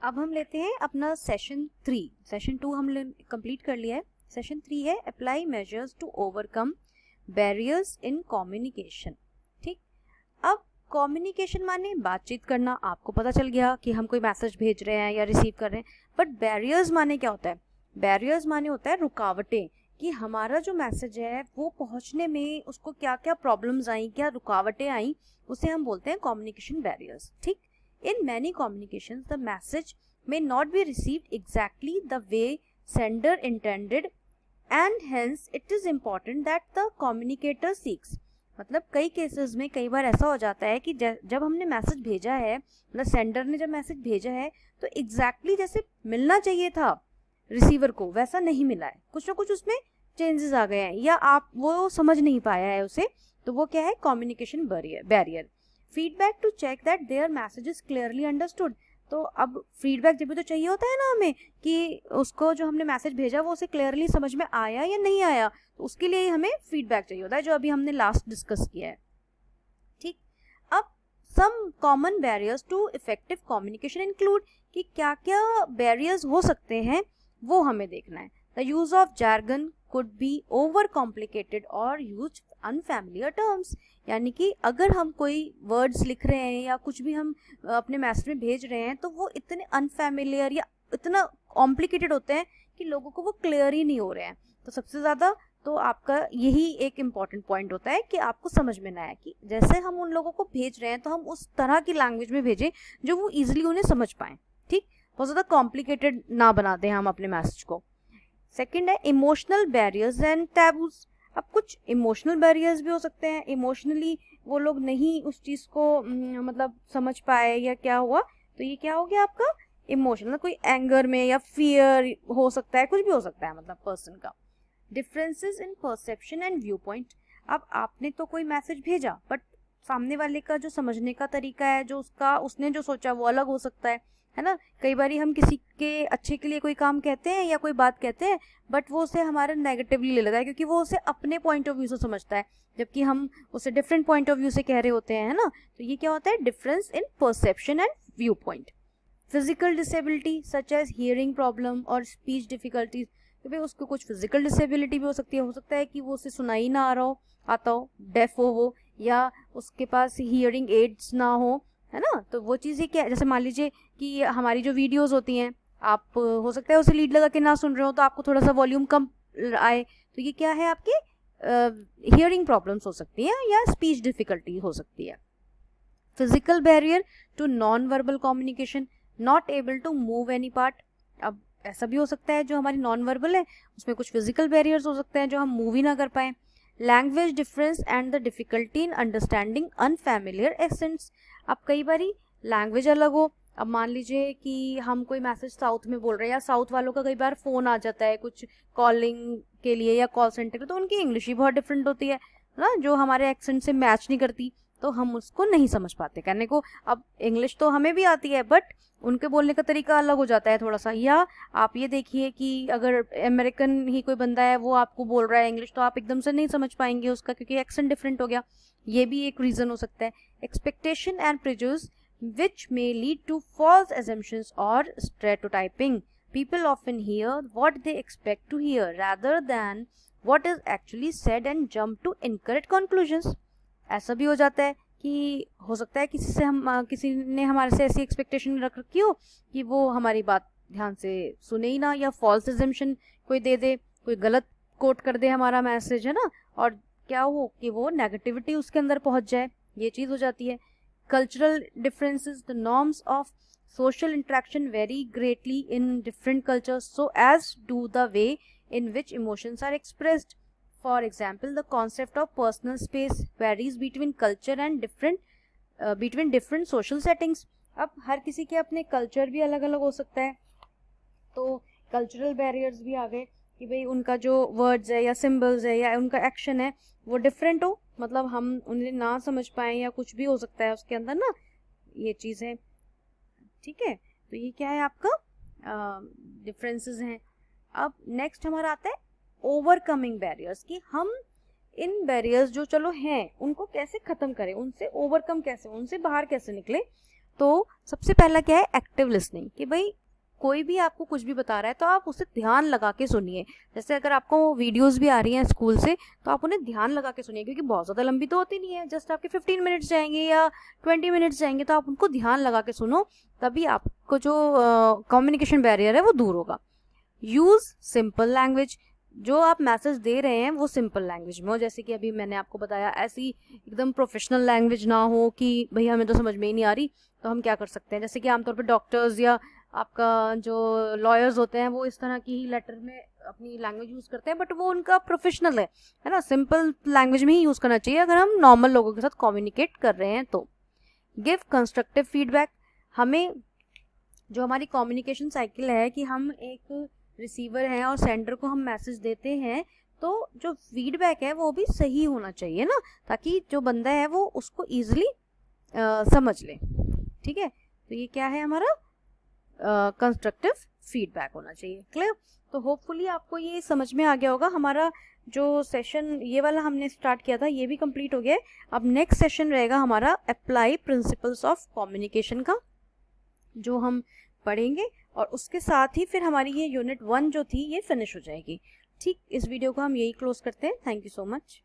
अब हम लेते हैं अपना सेशन 3। सेशन 2 हमने कंप्लीट कर लिया है। सेशन 3 है apply measures to overcome barriers in communication. ठीक, अब कम्युनिकेशन माने बातचीत करना, आपको पता चल गया कि हम कोई मैसेज भेज रहे हैं या रिसीव कर रहे हैं। बट बैरियर्स माने क्या होता है? बैरियर्स माने होता है रुकावटें, कि हमारा जो मैसेज है वो पहुंचने में उसको क्या क्या प्रॉब्लम्स आई, क्या रुकावटें आई, उसे हम बोलते हैं कम्युनिकेशन बैरियर्स। ठीक, in many communications the message may not be received exactly the way sender intended and hence it is important that the communicator seeks। मतलब कई केसेस में कई बार ऐसा हो जाता है कि जब हमने मैसेज भेजा है, मतलब सेंडर ने जब मैसेज भेजा है तो एग्जैक्टली जैसे मिलना चाहिए था रिसीवर को वैसा नहीं मिला है, कुछ ना कुछ उसमें चेंजेस आ गए हैं या आप वो समझ नहीं पाया है उसे, तो वो क्या है? Communication barrier. Feedback to check that there message is clearly understood. तो अब फीडबैक जब भी तो चाहिए होता है ना हमें, कि उसको जो हमने मैसेज भेजा वो उसे क्लियरली समझ में आया या नहीं आया, तो उसके लिए हमें फीडबैक चाहिए होता है, जो अभी हमने लास्ट डिस्कस किया है। ठीक, अब some common barriers to effective communication include, कि क्या क्या बैरियर्स हो सकते हैं वो हमें देखना है। The use of jargon could be over complicated or use unfamiliar terms, यानी कि अगर हम कोई वर्ड्स लिख रहे हैं या कुछ भी हम अपने मैसेज में भेज रहे हैं तो वो इतने अनफैमिलियर या इतना कॉम्प्लिकेटेड होते हैं कि लोगों को वो क्लियर ही नहीं हो रहे हैं। तो सबसे ज़्यादा तो आपका यही एक इम्पॉर्टेंट पॉइंट होता है कि आपको समझ में ना आए कि जैसे हम उन लोगों को भेज रहे हैं तो हम उस तरह की लैंग्वेज में भेजें जो वो ईजिली उन्हें समझ पाएँ। ठीक, बहुत ज़्यादा कॉम्प्लिकेटेड ना बना दें हम अपने मैसेज को। सेकेंड है इमोशनल बैरियर्स एंड टैबूज। अब कुछ इमोशनल बैरियर्स भी हो सकते हैं, इमोशनली वो लोग नहीं उस चीज़ को मतलब समझ पाए या क्या हुआ, तो ये क्या हो गया आपका इमोशनल, कोई एंगर में या फियर हो सकता है, कुछ भी हो सकता है मतलब पर्सन का। Differences in perception and view point. अब आपने तो कोई मैसेज भेजा बट सामने वाले का जो समझने का तरीका है, जो उसने जो सोचा वो अलग हो सकता है ना। कई बारी हम किसी के अच्छे के लिए कोई काम कहते हैं या कोई बात कहते हैं बट वो उसे हमारे नेगेटिवली ले लेता है, क्योंकि वो उसे अपने पॉइंट ऑफ व्यू से समझता है जबकि हम उसे डिफरेंट पॉइंट ऑफ व्यू से कह रहे होते हैं, है ना। तो ये क्या होता है? Difference in perception and view point. Physical disability such as hearing problem और स्पीच डिफिकल्टीज। तो भाई उसको कुछ फिजिकल डिसेबिलिटी भी हो सकता है कि वो उसे सुनाई ना आता हो, डेफ हो वो, या उसके पास हियरिंग एड्स ना हो, है ना। तो वो चीज़ें क्या है, जैसे मान लीजिए कि हमारी जो वीडियोस होती हैं, आप हो सकता है उसे लीड लगा के ना सुन रहे हो तो आपको थोड़ा सा वॉल्यूम कम आए, तो ये क्या है? आपके हियरिंग प्रॉब्लम्स हो सकती हैं या स्पीच डिफिकल्टी हो सकती है। Physical barrier to non verbal communication, not able to move any part. अब ऐसा भी हो सकता है जो हमारी नॉन वर्बल है उसमें कुछ फिजिकल बैरियर्स हो सकते हैं जो हम मूव ही ना कर पाए। Language difference and the difficulty in understanding unfamiliar accents. अब कई बारी लैंग्वेज अलग हो, अब मान लीजिए कि हम कोई मैसेज साउथ में बोल रहे हैं या साउथ वालों का कई बार फ़ोन आ जाता है कुछ कॉलिंग के लिए या कॉल सेंटर के, तो उनकी इंग्लिश ही बहुत डिफरेंट होती है ना, जो हमारे एक्सेंट से मैच नहीं करती, तो हम उसको नहीं समझ पाते कहने को। अब इंग्लिश तो हमें भी आती है बट उनके बोलने का तरीका अलग हो जाता है थोड़ा सा। या आप ये देखिए कि अगर अमेरिकन ही कोई बंदा है वो आपको बोल रहा है इंग्लिश, तो आप एकदम से नहीं समझ पाएंगे उसका, क्योंकि एक्सेंट डिफरेंट हो गया। ये भी एक रीज़न हो सकता है। Expectation and prejudice which may lead to false assumptions or stereotyping. People often hear what they expect to hear rather than what is actually said and jump to incorrect conclusions. ऐसा भी हो जाता है कि हो सकता है किसी ने हमारे से ऐसी एक्सपेक्टेशन रख रखी हो कि वो हमारी बात ध्यान से सुने ही ना, या फॉल्स एजम्पशन कोई दे दे, कोई गलत कोट कर दे हमारा मैसेज, है ना, और क्या हो कि वो नेगेटिविटी उसके अंदर पहुंच जाए, ये चीज़ हो जाती है। Cultural differences, the norms of social interaction vary greatly in different cultures, so as do the way in which emotions are expressed. For example, the concept of personal space varies between culture and between different social settings. अब हर किसी के अपने culture भी अलग अलग हो सकता है, तो कल्चरल बैरियर्स भी आ गए कि भाई उनका जो वर्ड्स है या सिंबल्स है या उनका एक्शन है वो डिफरेंट हो, मतलब हम उन्हें ना समझ पाए या कुछ भी हो सकता है उसके अंदर ना, ये चीज़ें। ठीक है, तो ये क्या है आपका डिफरेंसेस हैं। अब नेक्स्ट हमारा आता है ओवरकमिंग बैरियर्स, कि हम इन बैरियर्स जो चलो हैं उनको कैसे ख़त्म करें, उनसे ओवरकम कैसे, उनसे बाहर कैसे निकले। तो सबसे पहला क्या है, एक्टिव लिसनिंग, कि भाई कोई भी आपको कुछ भी बता रहा है तो आप उसे ध्यान लगा के सुनिए। जैसे अगर आपको वीडियोस भी आ रही हैं स्कूल से तो आप उन्हें ध्यान लगा के सुनिए, क्योंकि बहुत ज़्यादा लंबी तो होती नहीं है, जस्ट आपके 15 मिनट्स जाएंगे या 20 मिनट्स जाएंगे, तो आप उनको ध्यान लगा के सुनो, तभी आपको जो कम्युनिकेशन बैरियर है वो दूर होगा। यूज़ सिंपल लैंग्वेज, जो आप मैसेज दे रहे हैं वो सिंपल लैंग्वेज में हो, जैसे कि अभी मैंने आपको बताया, ऐसी एकदम प्रोफेशनल लैंग्वेज ना हो कि भैया हमें तो समझ में ही नहीं आ रही। तो हम क्या कर सकते हैं, जैसे कि आमतौर पर डॉक्टर्स या आपका जो लॉयर्स होते हैं वो इस तरह की ही लेटर में अपनी लैंग्वेज यूज़ करते हैं, बट वो उनका प्रोफेशनल है ना। सिंपल लैंग्वेज में ही यूज़ करना चाहिए अगर हम नॉर्मल लोगों के साथ कम्युनिकेट कर रहे हैं तो। गिव कंस्ट्रक्टिव फीडबैक, हमें जो हमारी कम्युनिकेशन साइकिल है कि हम एक रिसीवर हैं और सेंडर को हम मैसेज देते हैं, तो जो फीडबैक है वो भी सही होना चाहिए ना, ताकि जो बंदा है वो उसको ईजिली समझ ले। ठीक है, तो ये क्या है हमारा कंस्ट्रक्टिव फीडबैक होना चाहिए। क्लियर? तो होपफुली आपको ये समझ में आ गया होगा। हमारा जो सेशन ये वाला हमने स्टार्ट किया था ये भी कंप्लीट हो गया है। अब नेक्स्ट सेशन रहेगा हमारा अप्लाई प्रिंसिपल्स ऑफ कम्युनिकेशन का, जो हम पढ़ेंगे, और उसके साथ ही फिर हमारी ये यूनिट 1 जो थी ये फिनिश हो जाएगी। ठीक, इस वीडियो को हम यही क्लोज करते हैं। Thank you so much.